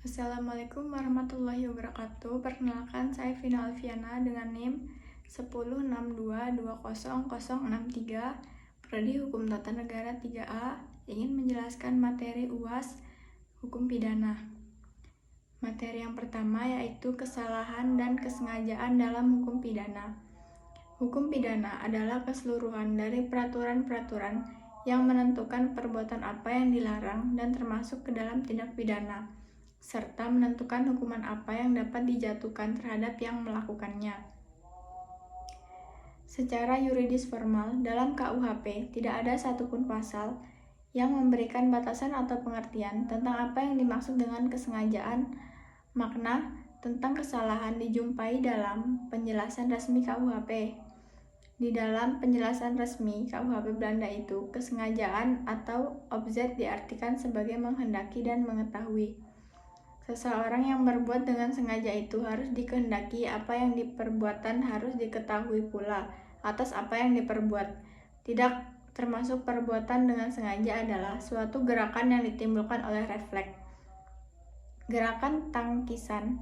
Assalamualaikum warahmatullahi wabarakatuh. Perkenalkan, saya Vina Alfiana dengan NIM 1062200063, Prodi Hukum Tata Negara 3A, ingin menjelaskan materi UAS Hukum Pidana. Materi yang pertama yaitu kesalahan dan kesengajaan dalam hukum pidana. Hukum pidana adalah keseluruhan dari peraturan-peraturan yang menentukan perbuatan apa yang dilarang dan termasuk ke dalam tindak pidana, serta menentukan hukuman apa yang dapat dijatuhkan terhadap yang melakukannya. Secara yuridis formal, dalam KUHP tidak ada satupun pasal yang memberikan batasan atau pengertian tentang apa yang dimaksud dengan kesengajaan. Makna tentang kesalahan dijumpai dalam penjelasan resmi KUHP. Di dalam penjelasan resmi KUHP Belanda itu, kesengajaan atau objek diartikan sebagai menghendaki dan mengetahui. Seseorang yang berbuat dengan sengaja itu harus dikehendaki, apa yang diperbuatan harus diketahui pula atas apa yang diperbuat. Tidak termasuk perbuatan dengan sengaja adalah suatu gerakan yang ditimbulkan oleh refleks. Gerakan tangkisan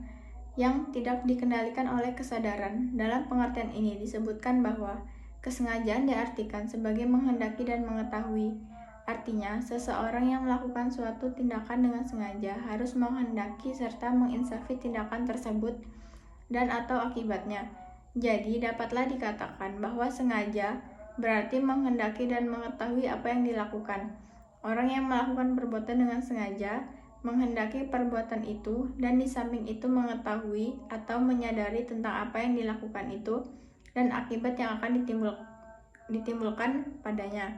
yang tidak dikendalikan oleh kesadaran. Dalam pengertian ini disebutkan bahwa kesengajaan diartikan sebagai menghendaki dan mengetahui. Artinya, seseorang yang melakukan suatu tindakan dengan sengaja harus menghendaki serta menginsafi tindakan tersebut dan atau akibatnya. Jadi, dapatlah dikatakan bahwa sengaja berarti menghendaki dan mengetahui apa yang dilakukan. Orang yang melakukan perbuatan dengan sengaja menghendaki perbuatan itu dan di samping itu mengetahui atau menyadari tentang apa yang dilakukan itu dan akibat yang akan ditimbulkan padanya.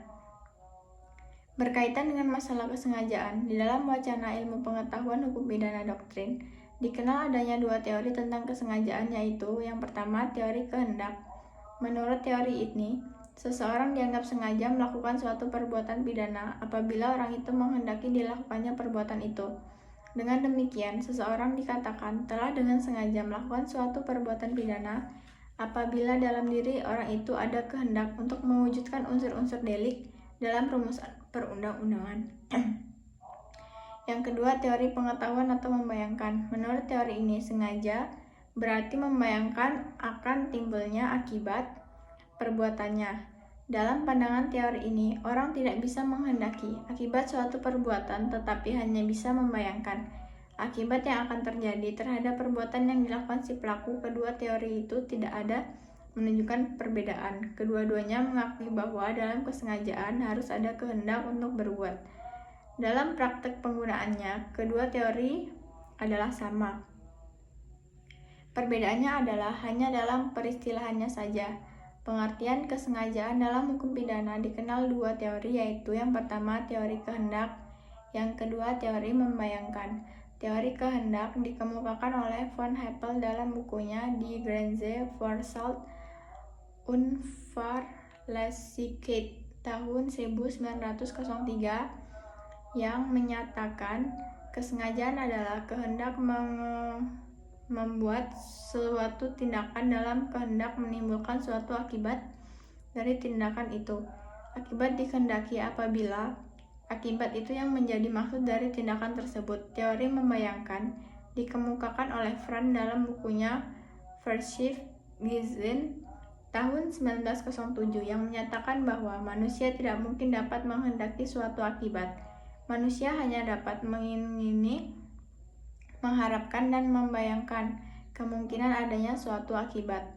Berkaitan dengan masalah kesengajaan, di dalam wacana ilmu pengetahuan hukum pidana doktrin, dikenal adanya dua teori tentang kesengajaan, yaitu yang pertama teori kehendak. Menurut teori ini, seseorang dianggap sengaja melakukan suatu perbuatan pidana apabila orang itu menghendaki dilakukannya perbuatan itu. Dengan demikian, seseorang dikatakan telah dengan sengaja melakukan suatu perbuatan pidana apabila dalam diri orang itu ada kehendak untuk mewujudkan unsur-unsur delik dalam rumusan perundang-undangan. Yang kedua, teori pengetahuan atau membayangkan. Menurut teori ini, sengaja berarti membayangkan akan timbulnya akibat perbuatannya. Dalam pandangan teori ini, orang tidak bisa menghendaki akibat suatu perbuatan, tetapi hanya bisa membayangkan akibat yang akan terjadi terhadap perbuatan yang dilakukan si pelaku. Kedua teori itu tidak ada menunjukkan perbedaan. Kedua-duanya mengakui bahwa dalam kesengajaan harus ada kehendak untuk berbuat. Dalam praktek penggunaannya, kedua teori adalah sama. Perbedaannya adalah hanya dalam peristilahannya saja. Pengertian kesengajaan dalam hukum pidana dikenal dua teori, yaitu yang pertama teori kehendak, yang kedua teori membayangkan. Teori kehendak dikemukakan oleh von Heppel dalam bukunya Die Grenze Vorschalt Unfahrlässigkeit tahun 1903 yang menyatakan kesengajaan adalah kehendak membuat suatu tindakan dalam kehendak menimbulkan suatu akibat dari tindakan itu. Akibat dikehendaki apabila akibat itu yang menjadi maksud dari tindakan tersebut. Teori membayangkan dikemukakan oleh Franz dalam bukunya Verschiebungswesen tahun 1907 yang menyatakan bahwa manusia tidak mungkin dapat menghendaki suatu akibat. Manusia hanya dapat mengingini, mengharapkan dan membayangkan kemungkinan adanya suatu akibat.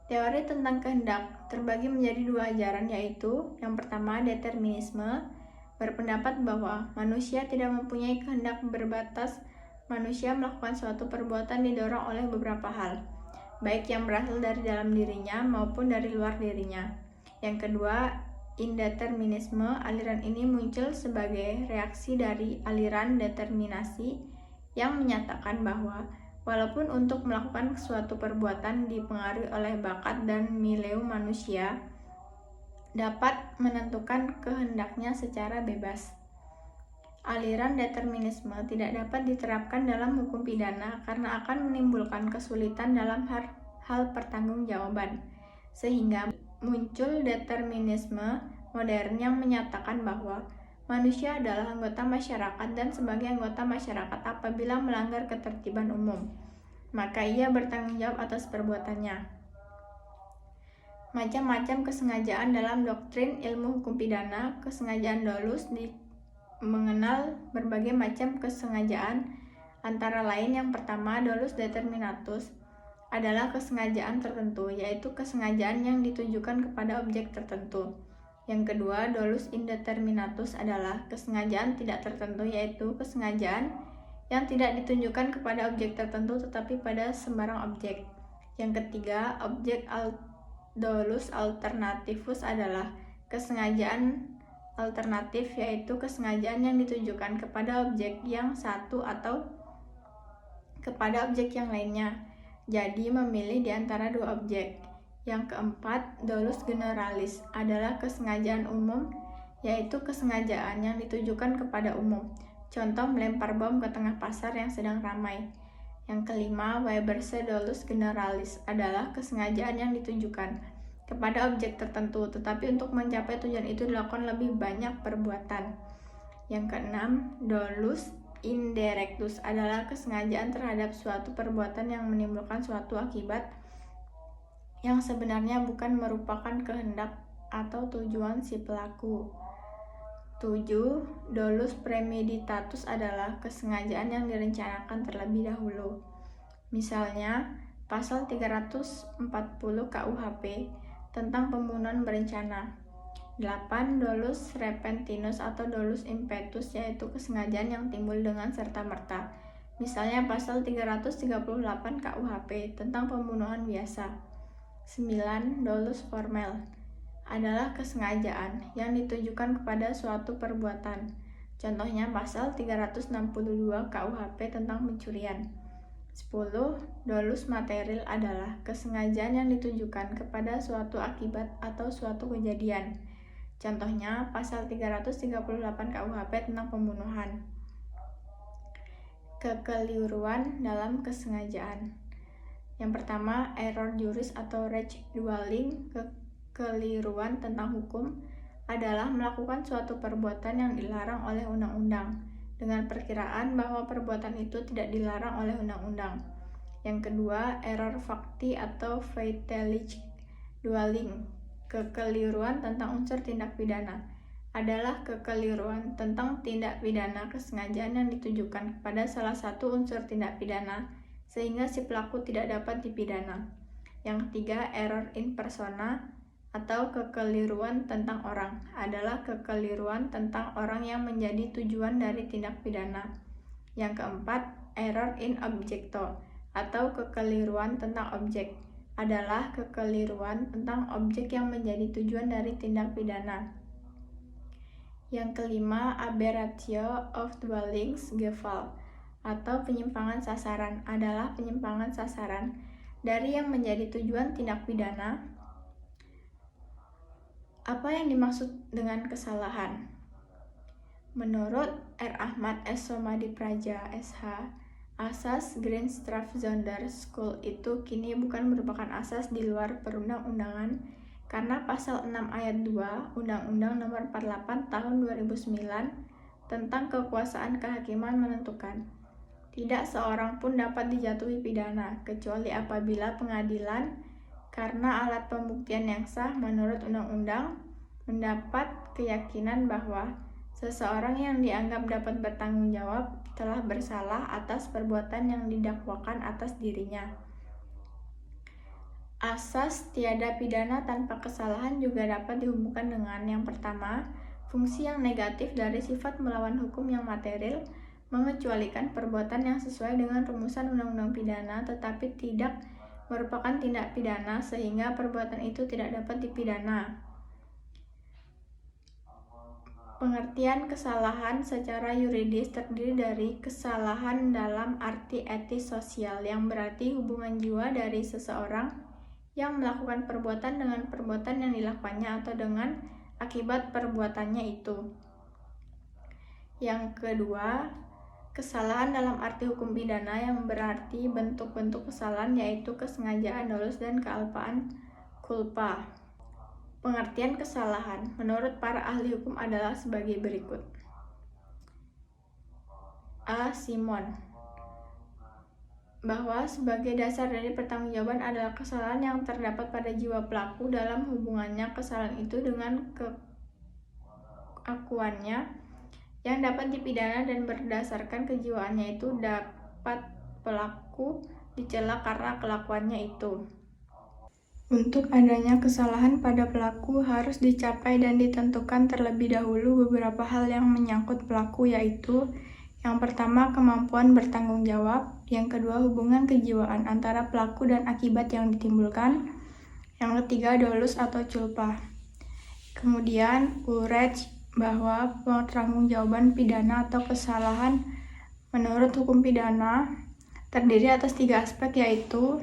Teori tentang kehendak terbagi menjadi dua ajaran, yaitu yang pertama determinisme, berpendapat bahwa manusia tidak mempunyai kehendak berbatas. Manusia melakukan suatu perbuatan didorong oleh beberapa hal, baik yang berasal dari dalam dirinya maupun dari luar dirinya. Yang kedua, indeterminisme. Aliran ini muncul sebagai reaksi dari aliran determinasi yang menyatakan bahwa walaupun untuk melakukan suatu perbuatan dipengaruhi oleh bakat dan milieu manusia dapat menentukan kehendaknya secara bebas. Aliran determinisme tidak dapat diterapkan dalam hukum pidana karena akan menimbulkan kesulitan dalam hal pertanggungjawaban, sehingga muncul determinisme modern yang menyatakan bahwa Manusia adalah anggota masyarakat dan sebagai anggota masyarakat apabila melanggar ketertiban umum, maka ia bertanggung jawab atas perbuatannya. Macam-macam kesengajaan dalam doktrin ilmu hukum pidana. Kesengajaan dolus mengenal berbagai macam kesengajaan, antara lain yang pertama, dolus determinatus adalah kesengajaan tertentu, yaitu kesengajaan yang ditujukan kepada objek tertentu. Yang kedua, dolus indeterminatus adalah kesengajaan tidak tertentu, yaitu kesengajaan yang tidak ditunjukkan kepada objek tertentu tetapi pada sembarang objek. Yang ketiga, dolus alternativus adalah kesengajaan alternatif, yaitu kesengajaan yang ditujukan kepada objek yang satu atau kepada objek yang lainnya, jadi memilih di antara dua objek. Yang keempat, dolus generalis adalah kesengajaan umum, yaitu kesengajaan yang ditujukan kepada umum. Contoh, melempar bom ke tengah pasar yang sedang ramai. Yang kelima, Weberse dolus generalis adalah kesengajaan yang ditujukan kepada objek tertentu, tetapi untuk mencapai tujuan itu dilakukan lebih banyak perbuatan. Yang keenam, dolus indirectus adalah kesengajaan terhadap suatu perbuatan yang menimbulkan suatu akibat yang sebenarnya bukan merupakan kehendak atau tujuan si pelaku. 7. Dolus premeditatus adalah kesengajaan yang direncanakan terlebih dahulu. Misalnya, pasal 340 KUHP tentang pembunuhan berencana. 8. Dolus repentinus atau dolus impetus, yaitu kesengajaan yang timbul dengan serta-merta. Misalnya pasal 338 KUHP tentang pembunuhan biasa. 9. Dolus formel adalah kesengajaan yang ditujukan kepada suatu perbuatan. Contohnya pasal 362 KUHP tentang pencurian. 10. Dolus material adalah kesengajaan yang ditujukan kepada suatu akibat atau suatu kejadian. Contohnya pasal 338 KUHP tentang pembunuhan. Kekeliruan dalam kesengajaan. Yang pertama, error juris atau res dualing. Kekeliruan tentang hukum adalah melakukan suatu perbuatan yang dilarang oleh undang-undang dengan perkiraan bahwa perbuatan itu tidak dilarang oleh undang-undang. Yang kedua, error facti atau fatality dualing. Kekeliruan tentang unsur tindak pidana adalah kekeliruan tentang tindak pidana kesengajaan yang ditujukan kepada salah satu unsur tindak pidana sehingga si pelaku tidak dapat dipidana. Yang ketiga, error in persona atau kekeliruan tentang orang adalah kekeliruan tentang orang yang menjadi tujuan dari tindak pidana. Yang keempat, error in objecto atau kekeliruan tentang objek adalah kekeliruan tentang objek yang menjadi tujuan dari tindak pidana. Yang kelima, aberratio of dwellings gefall atau penyimpangan sasaran adalah penyimpangan sasaran dari yang menjadi tujuan tindak pidana. Apa yang dimaksud dengan kesalahan? Menurut R. Ahmad S. Somadipraja SH, asas Green Strafzonder School itu kini bukan merupakan asas di luar perundang-undangan karena pasal 6 ayat 2 Undang-Undang Nomor 48 Tahun 2009 tentang kekuasaan kehakiman menentukan tidak seorang pun dapat dijatuhi pidana, kecuali apabila pengadilan karena alat pembuktian yang sah menurut undang-undang mendapat keyakinan bahwa seseorang yang dianggap dapat bertanggung jawab telah bersalah atas perbuatan yang didakwakan atas dirinya. Asas tiada pidana tanpa kesalahan juga dapat dihubungkan dengan yang pertama, fungsi yang negatif dari sifat melawan hukum yang material, mengecualikan perbuatan yang sesuai dengan rumusan undang-undang pidana tetapi tidak merupakan tindak pidana sehingga perbuatan itu tidak dapat dipidana. Pengertian kesalahan secara yuridis terdiri dari kesalahan dalam arti etis sosial yang berarti hubungan jiwa dari seseorang yang melakukan perbuatan dengan perbuatan yang dilakukannya atau dengan akibat perbuatannya itu. Yang kedua, kesalahan dalam arti hukum pidana yang berarti bentuk-bentuk kesalahan yaitu kesengajaan dolus dan kealpaan culpa. Pengertian kesalahan menurut para ahli hukum adalah sebagai berikut. A. Simon, bahwa sebagai dasar dari pertanggungjawaban adalah kesalahan yang terdapat pada jiwa pelaku dalam hubungannya kesalahan itu dengan keakuannya yang dapat dipidana, dan berdasarkan kejiwaannya itu dapat pelaku dicela karena kelakuannya itu. Untuk adanya kesalahan pada pelaku harus dicapai dan ditentukan terlebih dahulu beberapa hal yang menyangkut pelaku, yaitu yang pertama, kemampuan bertanggung jawab. Yang kedua, hubungan kejiwaan antara pelaku dan akibat yang ditimbulkan. Yang ketiga, dolus atau culpa. Kemudian, Ulrich bahwa pertanggungjawaban pidana atau kesalahan menurut hukum pidana terdiri atas 3 aspek, yaitu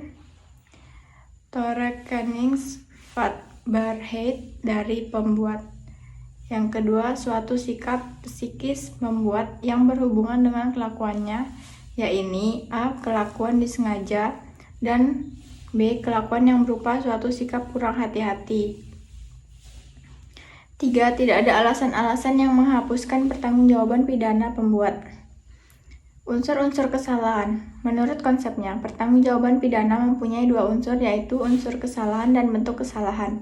Toerekeningsvatbaarheid dari pembuat. Yang kedua, suatu sikap psikis membuat yang berhubungan dengan kelakuannya, yaitu A. Kelakuan disengaja, dan B. Kelakuan yang berupa suatu sikap kurang hati-hati. 3. Tidak ada alasan-alasan yang menghapuskan pertanggungjawaban pidana pembuat. Unsur-unsur kesalahan. Menurut konsepnya, pertanggungjawaban pidana mempunyai 2 unsur, yaitu unsur kesalahan dan bentuk kesalahan.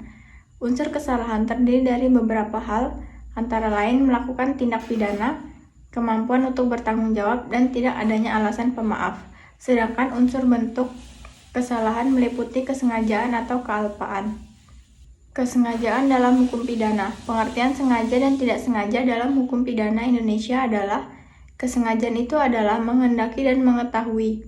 Unsur kesalahan terdiri dari beberapa hal, antara lain melakukan tindak pidana, kemampuan untuk bertanggung jawab, dan tidak adanya alasan pemaaf. Sedangkan unsur bentuk kesalahan meliputi kesengajaan atau kealpaan. Kesengajaan dalam hukum pidana. Pengertian sengaja dan tidak sengaja dalam hukum pidana Indonesia adalah: kesengajaan itu adalah menghendaki dan mengetahui.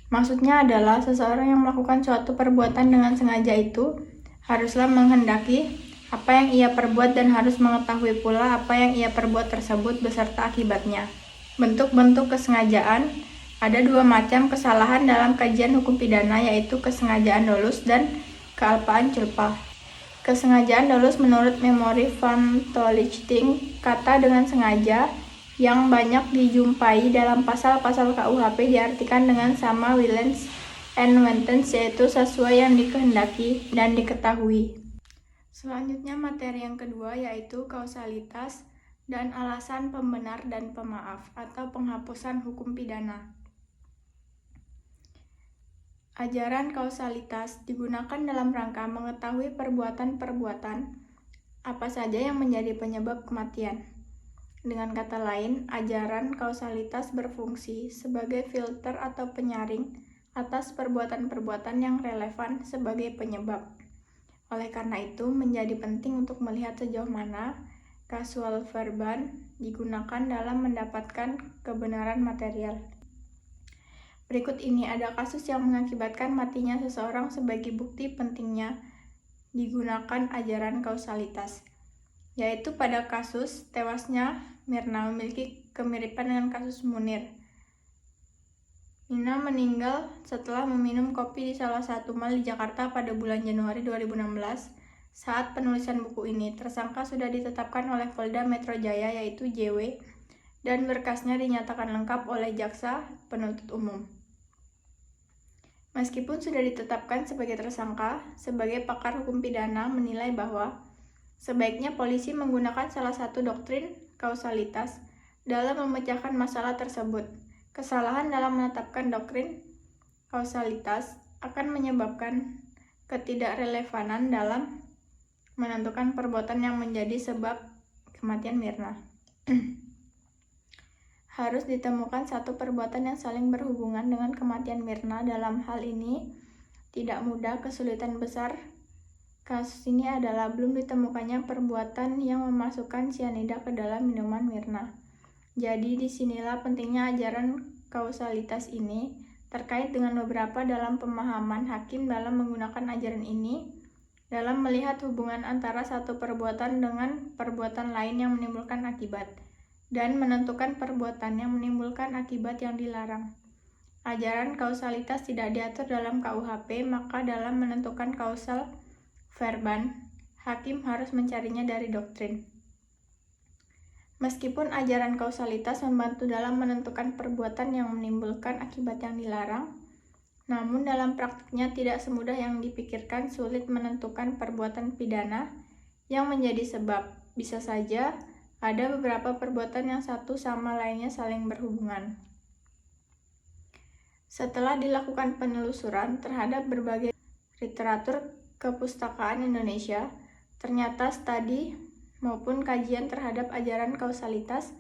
Maksudnya adalah seseorang yang melakukan suatu perbuatan dengan sengaja itu haruslah menghendaki apa yang ia perbuat dan harus mengetahui pula apa yang ia perbuat tersebut beserta akibatnya. Bentuk-bentuk kesengajaan. Ada 2 macam kesalahan dalam kajian hukum pidana, yaitu kesengajaan dolus dan kealpaan culpa. Kesengajaan dolus menurut Memory van Tollichting, kata dengan sengaja yang banyak dijumpai dalam pasal-pasal KUHP diartikan dengan sama willens and wantens, yaitu sesuai yang dikehendaki dan diketahui. Selanjutnya, materi yang kedua yaitu kausalitas dan alasan pembenar dan pemaaf atau penghapusan hukum pidana. Ajaran kausalitas digunakan dalam rangka mengetahui perbuatan-perbuatan apa saja yang menjadi penyebab kematian. Dengan kata lain, ajaran kausalitas berfungsi sebagai filter atau penyaring atas perbuatan-perbuatan yang relevan sebagai penyebab. Oleh karena itu, menjadi penting untuk melihat sejauh mana causal verban digunakan dalam mendapatkan kebenaran material. Berikut ini ada kasus yang mengakibatkan matinya seseorang sebagai bukti pentingnya digunakan ajaran kausalitas, yaitu pada kasus tewasnya Mirna memiliki kemiripan dengan kasus Munir. Nina meninggal setelah meminum kopi di salah satu mal di Jakarta pada bulan Januari 2016. Saat penulisan buku ini, tersangka sudah ditetapkan oleh Polda Metro Jaya, yaitu JW, dan berkasnya dinyatakan lengkap oleh Jaksa Penuntut Umum. Meskipun sudah ditetapkan sebagai tersangka, sebagai pakar hukum pidana menilai bahwa sebaiknya polisi menggunakan salah satu doktrin kausalitas dalam memecahkan masalah tersebut. Kesalahan dalam menetapkan doktrin kausalitas akan menyebabkan ketidakrelevanan dalam menentukan perbuatan yang menjadi sebab kematian Mirna. Harus ditemukan satu perbuatan yang saling berhubungan dengan kematian Mirna. Dalam hal ini tidak mudah, kesulitan besar kasus ini adalah belum ditemukannya perbuatan yang memasukkan sianida ke dalam minuman Mirna. Jadi disinilah pentingnya ajaran kausalitas ini terkait dengan beberapa dalam pemahaman hakim dalam menggunakan ajaran ini dalam melihat hubungan antara satu perbuatan dengan perbuatan lain yang menimbulkan akibat dan menentukan perbuatan yang menimbulkan akibat yang dilarang. Ajaran kausalitas tidak diatur dalam KUHP, maka dalam menentukan causal verban, hakim harus mencarinya dari doktrin. Meskipun ajaran kausalitas membantu dalam menentukan perbuatan yang menimbulkan akibat yang dilarang, namun dalam praktiknya tidak semudah yang dipikirkan. Sulit menentukan perbuatan pidana yang menjadi sebab. Bisa saja ada beberapa perbuatan yang satu sama lainnya saling berhubungan. Setelah dilakukan penelusuran terhadap berbagai literatur kepustakaan Indonesia, ternyata studi maupun kajian terhadap ajaran kausalitas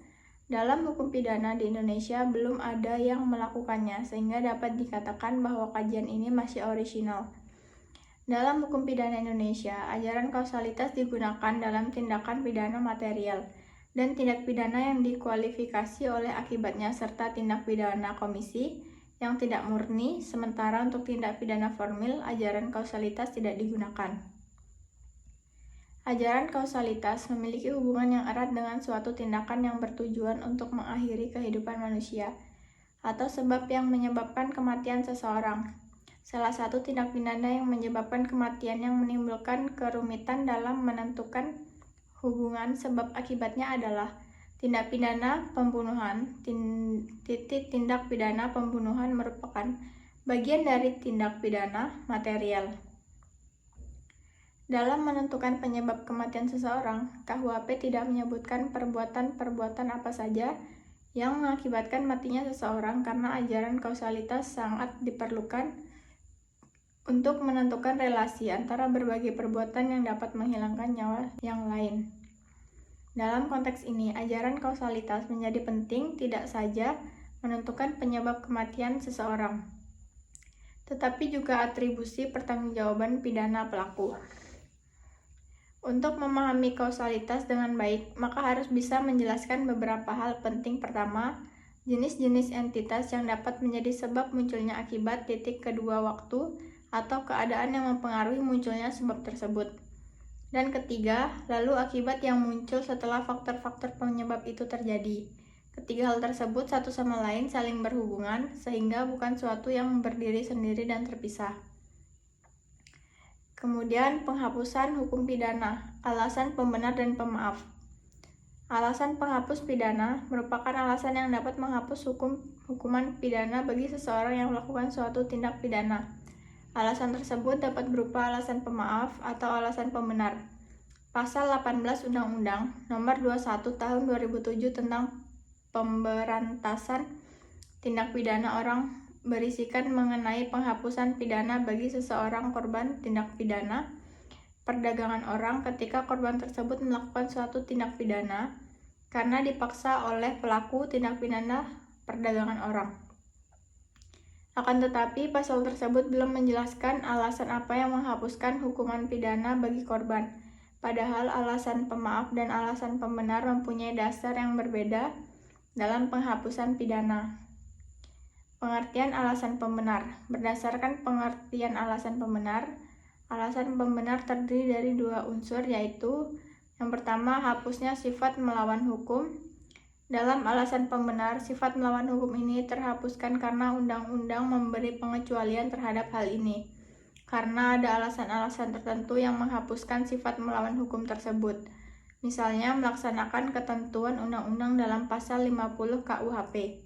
dalam hukum pidana di Indonesia belum ada yang melakukannya, sehingga dapat dikatakan bahwa kajian ini masih orisinal. Dalam hukum pidana Indonesia, ajaran kausalitas digunakan dalam tindakan pidana material dan tindak pidana yang dikualifikasi oleh akibatnya, serta tindak pidana komisi yang tidak murni, sementara untuk tindak pidana formil, ajaran kausalitas tidak digunakan. Ajaran kausalitas memiliki hubungan yang erat dengan suatu tindakan yang bertujuan untuk mengakhiri kehidupan manusia atau sebab yang menyebabkan kematian seseorang. Salah satu tindak pidana yang menyebabkan kematian yang menimbulkan kerumitan dalam menentukan hubungan sebab akibatnya adalah tindak pidana pembunuhan. Tindak pidana pembunuhan merupakan bagian dari tindak pidana material. Dalam menentukan penyebab kematian seseorang, KUHP tidak menyebutkan perbuatan-perbuatan apa saja yang mengakibatkan matinya seseorang, karena ajaran kausalitas sangat diperlukan untuk menentukan relasi antara berbagai perbuatan yang dapat menghilangkan nyawa yang lain. Dalam konteks ini, ajaran kausalitas menjadi penting tidak saja menentukan penyebab kematian seseorang, tetapi juga atribusi pertanggungjawaban pidana pelaku. Untuk memahami kausalitas dengan baik, maka harus bisa menjelaskan beberapa hal penting. Pertama, jenis-jenis entitas yang dapat menjadi sebab munculnya akibat. Kedua, waktu atau keadaan yang mempengaruhi munculnya sebab tersebut. Dan ketiga, lalu akibat yang muncul setelah faktor-faktor penyebab itu terjadi. Ketiga hal tersebut satu sama lain saling berhubungan, sehingga bukan suatu yang berdiri sendiri dan terpisah. Kemudian, penghapusan hukum pidana, alasan pembenar dan pemaaf. Alasan penghapus pidana merupakan alasan yang dapat menghapus hukuman pidana bagi seseorang yang melakukan suatu tindak pidana. Alasan tersebut dapat berupa alasan pemaaf atau alasan pembenar. Pasal 18 Undang-Undang Nomor 21 Tahun 2007 tentang Pemberantasan Tindak Pidana Orang berisikan mengenai penghapusan pidana bagi seseorang korban tindak pidana perdagangan orang ketika korban tersebut melakukan suatu tindak pidana karena dipaksa oleh pelaku tindak pidana perdagangan orang. Akan tetapi, pasal tersebut belum menjelaskan alasan apa yang menghapuskan hukuman pidana bagi korban, padahal alasan pemaaf dan alasan pembenar mempunyai dasar yang berbeda dalam penghapusan pidana. Pengertian alasan pembenar. Berdasarkan pengertian alasan pembenar terdiri dari dua unsur, yaitu yang pertama, hapusnya sifat melawan hukum. Dalam alasan pembenar, sifat melawan hukum ini terhapuskan karena undang-undang memberi pengecualian terhadap hal ini, karena ada alasan-alasan tertentu yang menghapuskan sifat melawan hukum tersebut. Misalnya, melaksanakan ketentuan undang-undang dalam pasal 50 KUHP.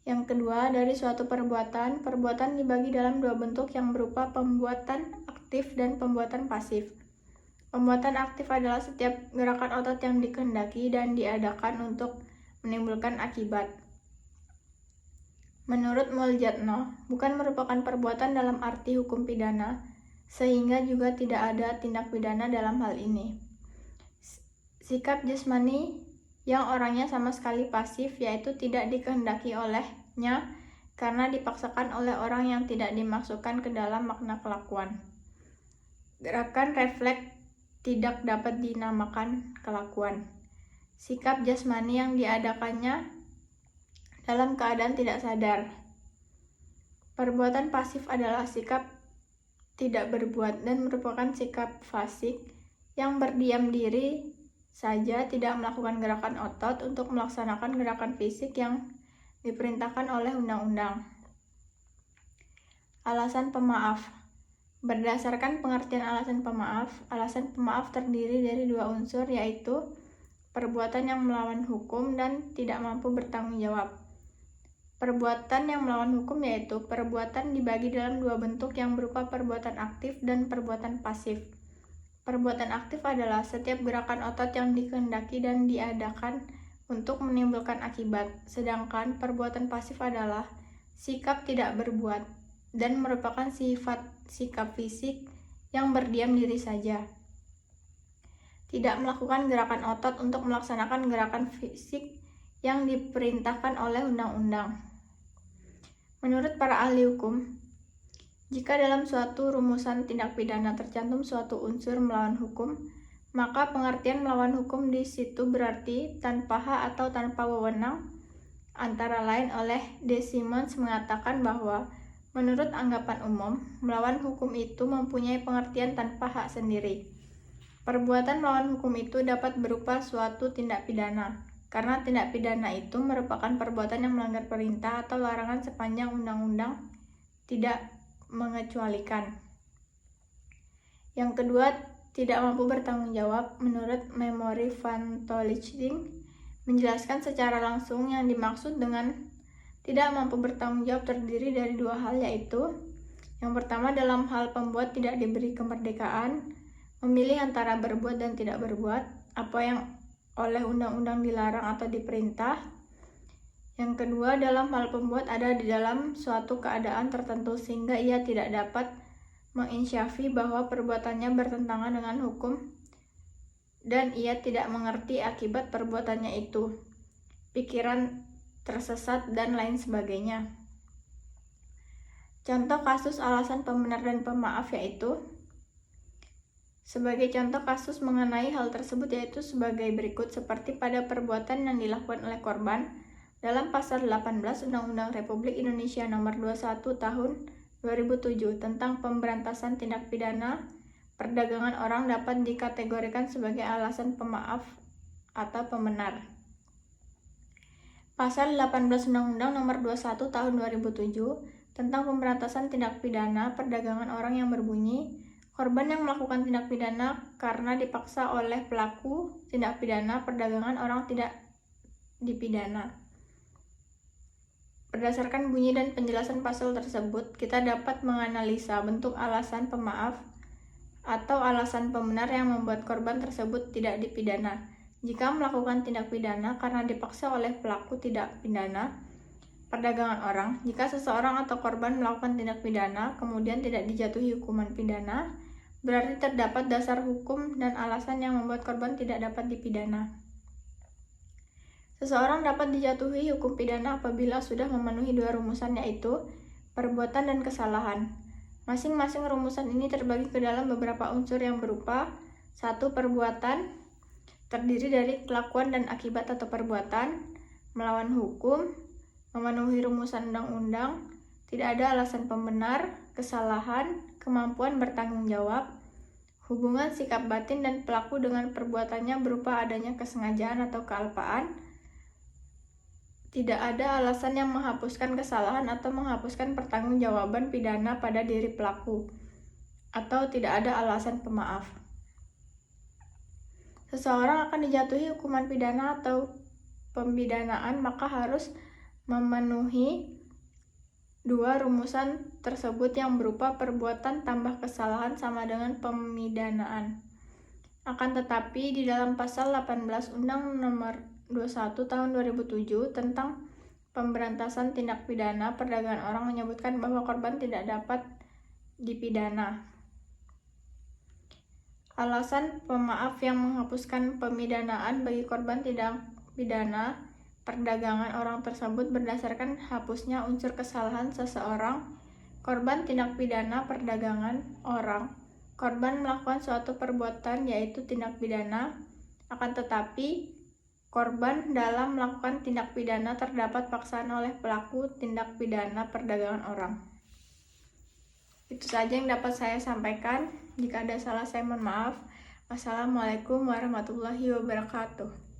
Yang kedua, dari suatu perbuatan dibagi dalam dua bentuk yang berupa pembuatan aktif dan pembuatan pasif. Pembuatan aktif adalah setiap gerakan otot yang dikehendaki dan diadakan untuk menimbulkan akibat. Menurut Muljatno, bukan merupakan perbuatan dalam arti hukum pidana, sehingga juga tidak ada tindak pidana dalam hal ini. Sikap jasmani yang orangnya sama sekali pasif, yaitu tidak dikehendaki olehnya karena dipaksakan oleh orang yang tidak dimasukkan ke dalam makna kelakuan. Gerakan refleks tidak dapat dinamakan kelakuan. Sikap jasmani yang diadakannya dalam keadaan tidak sadar. Perbuatan pasif adalah sikap tidak berbuat dan merupakan sikap fasik yang berdiam diri saja, tidak melakukan gerakan otot untuk melaksanakan gerakan fisik yang diperintahkan oleh undang-undang. Alasan pemaaf. Berdasarkan pengertian alasan pemaaf terdiri dari dua unsur, yaitu perbuatan yang melawan hukum dan tidak mampu bertanggung jawab. Perbuatan yang melawan hukum yaitu perbuatan dibagi dalam dua bentuk yang berupa perbuatan aktif dan perbuatan pasif. Perbuatan aktif adalah setiap gerakan otot yang dikehendaki dan diadakan untuk menimbulkan akibat, sedangkan perbuatan pasif adalah sikap tidak berbuat, dan merupakan sikap fisik yang berdiam diri saja. Tidak melakukan gerakan otot untuk melaksanakan gerakan fisik yang diperintahkan oleh undang-undang. Menurut para ahli hukum, jika dalam suatu rumusan tindak pidana tercantum suatu unsur melawan hukum, maka pengertian melawan hukum di situ berarti tanpa hak atau tanpa wewenang. Antara lain oleh De Simons mengatakan bahwa menurut anggapan umum, melawan hukum itu mempunyai pengertian tanpa hak sendiri. Perbuatan melawan hukum itu dapat berupa suatu tindak pidana, karena tindak pidana itu merupakan perbuatan yang melanggar perintah atau larangan sepanjang undang-undang tidak mengecualikan. Yang kedua, tidak mampu bertanggung jawab. Menurut Memory van Tolchting menjelaskan secara langsung yang dimaksud dengan tidak mampu bertanggung jawab terdiri dari dua hal, yaitu yang pertama, dalam hal pembuat tidak diberi kemerdekaan memilih antara berbuat dan tidak berbuat apa yang oleh undang-undang dilarang atau diperintah. Yang kedua, dalam hal pembuat ada di dalam suatu keadaan tertentu sehingga ia tidak dapat menginsyafi bahwa perbuatannya bertentangan dengan hukum dan ia tidak mengerti akibat perbuatannya itu, pikiran tersesat, dan lain sebagainya. Contoh kasus alasan pembenar dan pemaaf yaitu, sebagai contoh kasus mengenai hal tersebut yaitu sebagai berikut, seperti pada perbuatan yang dilakukan oleh korban dalam pasal 18 Undang-Undang Republik Indonesia Nomor 21 Tahun 2007 tentang pemberantasan tindak pidana perdagangan orang dapat dikategorikan sebagai alasan pemaaf atau pembenar. Pasal 18 Undang-Undang Nomor 21 Tahun 2007 tentang pemberantasan tindak pidana perdagangan orang yang berbunyi, korban yang melakukan tindak pidana karena dipaksa oleh pelaku tindak pidana perdagangan orang tidak dipidana. Berdasarkan bunyi dan penjelasan pasal tersebut, kita dapat menganalisa bentuk alasan pemaaf atau alasan pembenar yang membuat korban tersebut tidak dipidana. Jika melakukan tindak pidana karena dipaksa oleh pelaku tindak pidana perdagangan orang, jika seseorang atau korban melakukan tindak pidana kemudian tidak dijatuhi hukuman pidana, berarti terdapat dasar hukum dan alasan yang membuat korban tidak dapat dipidana. Seseorang dapat dijatuhi hukum pidana apabila sudah memenuhi dua rumusan, yaitu perbuatan dan kesalahan. Masing-masing rumusan ini terbagi ke dalam beberapa unsur yang berupa: 1. Perbuatan terdiri dari kelakuan dan akibat atau perbuatan, melawan hukum, memenuhi rumusan undang-undang, tidak ada alasan pembenar, kesalahan, kemampuan bertanggung jawab, hubungan sikap batin dan pelaku dengan perbuatannya berupa adanya kesengajaan atau kealpaan, tidak ada alasan yang menghapuskan kesalahan atau menghapuskan pertanggungjawaban pidana pada diri pelaku, atau tidak ada alasan pemaaf. Seseorang akan dijatuhi hukuman pidana atau pembidanaan maka harus memenuhi dua rumusan tersebut yang berupa perbuatan tambah kesalahan sama dengan pemidanaan. Akan tetapi di dalam pasal 18 Undang Nomor 21 Tahun 2007 tentang pemberantasan tindak pidana perdagangan orang menyebutkan bahwa korban tidak dapat dipidana. Alasan pemaaf yang menghapuskan pemidanaan bagi korban tindak pidana perdagangan orang tersebut berdasarkan hapusnya unsur kesalahan seseorang. Korban tindak pidana perdagangan orang, korban melakukan suatu perbuatan yaitu tindak pidana, akan tetapi korban dalam melakukan tindak pidana terdapat paksaan oleh pelaku tindak pidana perdagangan orang. Itu saja yang dapat saya sampaikan. Jika ada salah saya mohon maaf. Wassalamualaikum warahmatullahi wabarakatuh.